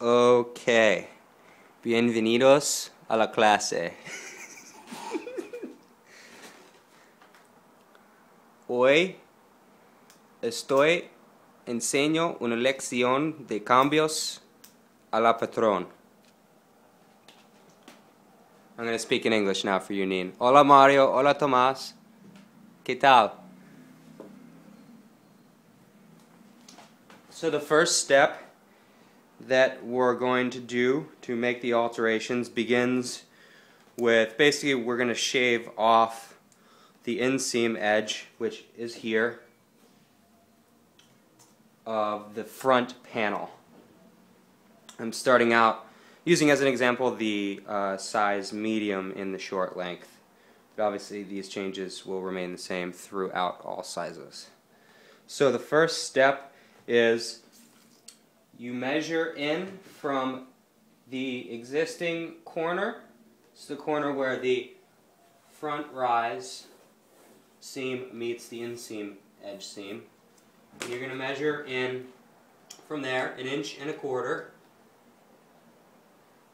Okay, bienvenidos a la clase. Hoy enseño una lección de cambios a la patrón. I'm going to speak in English now for you, Nin. Hola Mario, hola Tomás. ¿Qué tal? So the first step that we're going to do to make the alterations begins with, basically we're going to shave off the inseam edge, which is here, of the front panel. I'm starting out using as an example the size medium in the short length, but obviously these changes will remain the same throughout all sizes. So the first step is you measure in from the existing corner. It's the corner where the front rise seam meets the inseam edge seam. And you're going to measure in from there 1.25 inches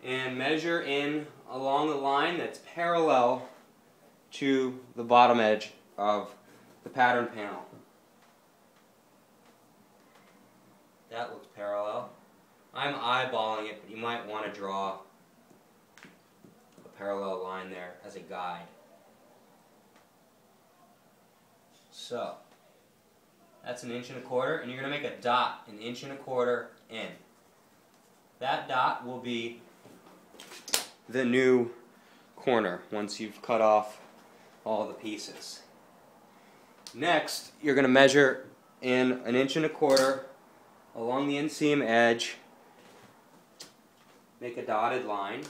and measure in along the line that's parallel to the bottom edge of the pattern panel. That looks parallel. I'm eyeballing it, but you might want to draw a parallel line there as a guide. So, that's 1.25 inches, and you're going to make a dot 1.25 inches in. That dot will be the new corner once you've cut off all the pieces. Next, you're going to measure in 1.25 inches along the inseam edge, make a dotted line.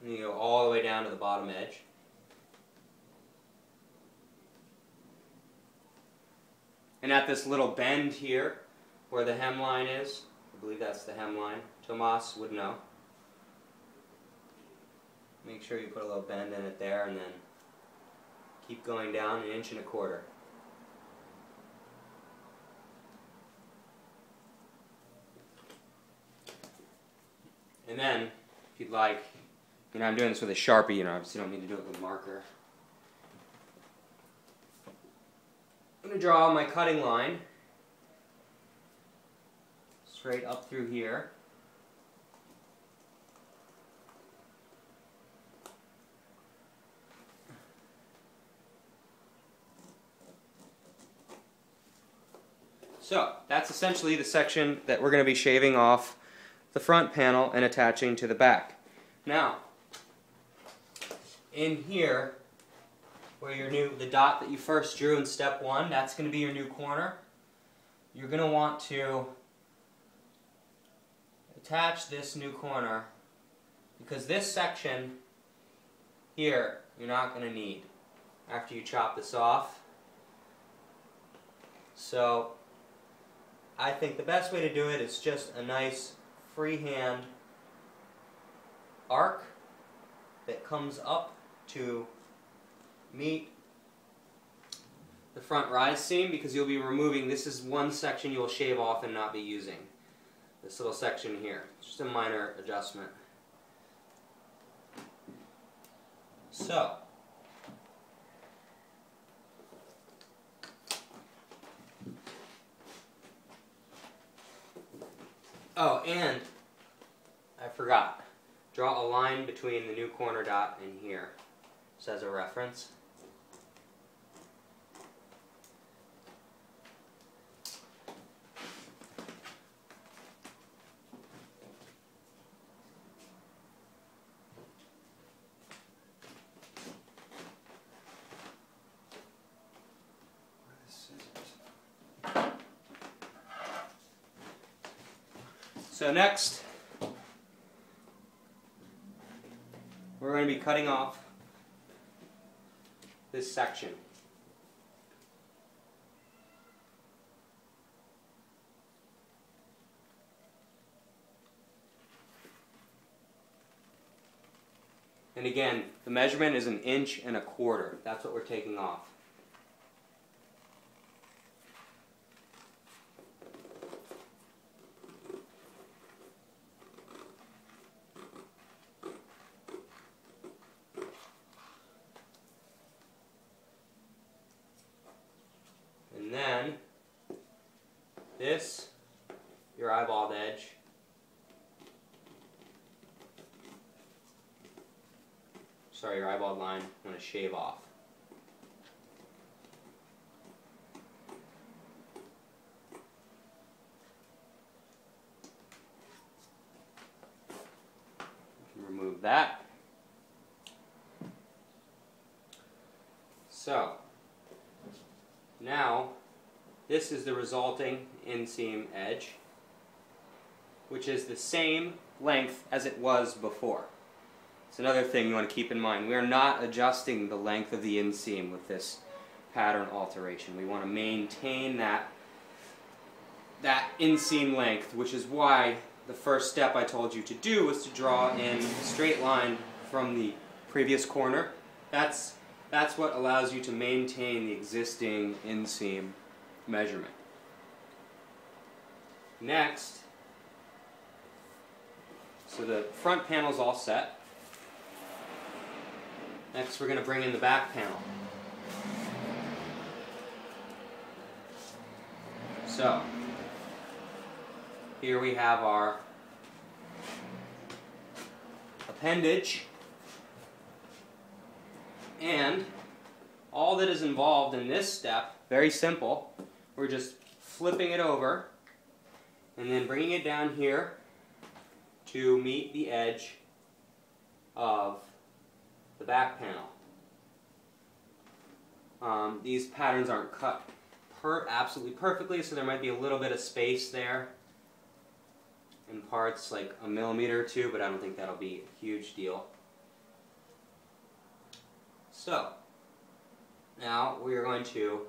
And you go all the way down to the bottom edge. And at this little bend here, where the hemline is, I believe that's the hemline, Tomas would know. Make sure you put a little bend in it there, and then keep going down 1.25 inches. And then, if you'd like, I'm doing this with a Sharpie, obviously you don't need to do it with a marker. I'm going to draw my cutting line straight up through here. So, that's essentially the section that we're going to be shaving off the front panel and attaching to the back. Now, in here, where the dot that you first drew in step 1, that's going to be your new corner. You're going to want to attach this new corner, because this section here you're not going to need after you chop this off. So I think the best way to do it is just a nice freehand arc that comes up to meet the front rise seam, because you'll be removing, this is one section you will shave off and not be using. This little section here. Just a minor adjustment. So, oh, and I forgot. Draw a line between the new corner dot and here, just as a reference. So next, we're going to be cutting off this section. And again, the measurement is 1 1/4 inches. That's what we're taking off. And then this, your eyeballed edge, your eyeballed line, I'm going to shave off. Remove that. So, now this is the resulting inseam edge, which is the same length as it was before. It's another thing you want to keep in mind. We are not adjusting the length of the inseam with this pattern alteration. We want to maintain that inseam length, which is why the first step I told you to do was to draw in a straight line from the previous corner. That's what allows you to maintain the existing inseam measurement. Next, so the front panel is all set. Next, we're going to bring in the back panel. So, here we have our appendage, and all that is involved in this step, very simple, we're just flipping it over and then bringing it down here to meet the edge of the back panel. These patterns aren't cut absolutely perfectly, so there might be a little bit of space there in parts, like 1 millimeter or 2, but I don't think that'll be a huge deal. So, now we are going to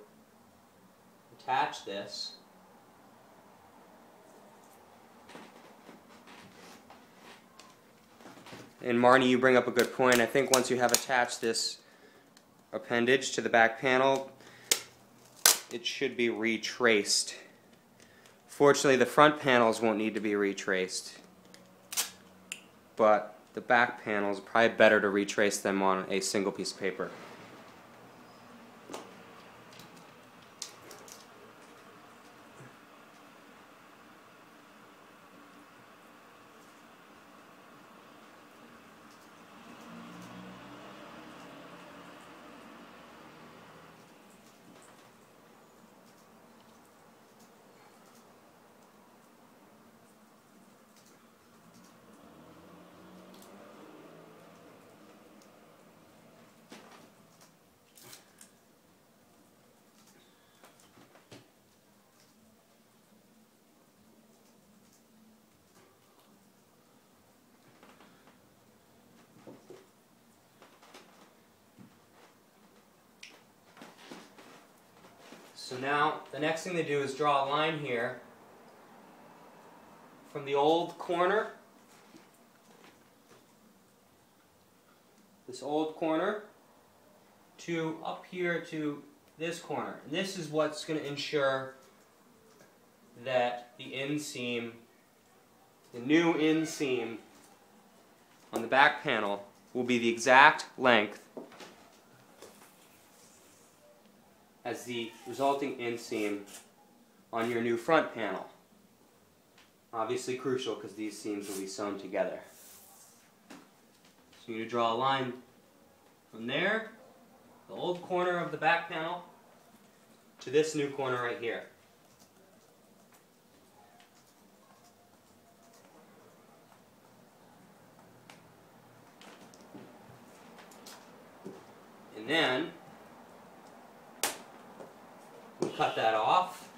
attach this . And Marne, you bring up a good point. I think once you have attached this appendage to the back panel, it should be retraced. Fortunately, the front panels won't need to be retraced, but the back panels, probably better to retrace them on a single piece of paper. So now, the next thing to do is draw a line here from the old corner, this old corner, to up here to this corner. And this is what's going to ensure that the inseam, the new inseam on the back panel will be the exact length as the resulting inseam on your new front panel. Obviously crucial because these seams will be sewn together. So you're going to draw a line from there, the old corner of the back panel, to this new corner right here. And then we'll cut that off.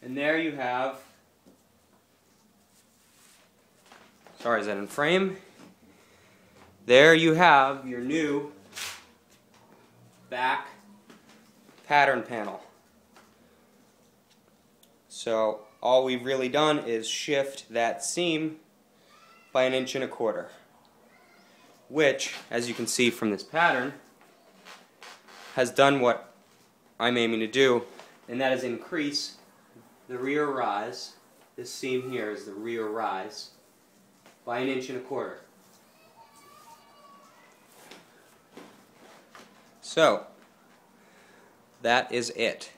And there you have, sorry, is that in frame? There you have your new back pattern panel. So all we've really done is shift that seam by 1.25 inches, which, as you can see from this pattern, has done what I'm aiming to do, and that is increase the rear rise. This seam here is the rear rise by 1.25 inches. So that is it.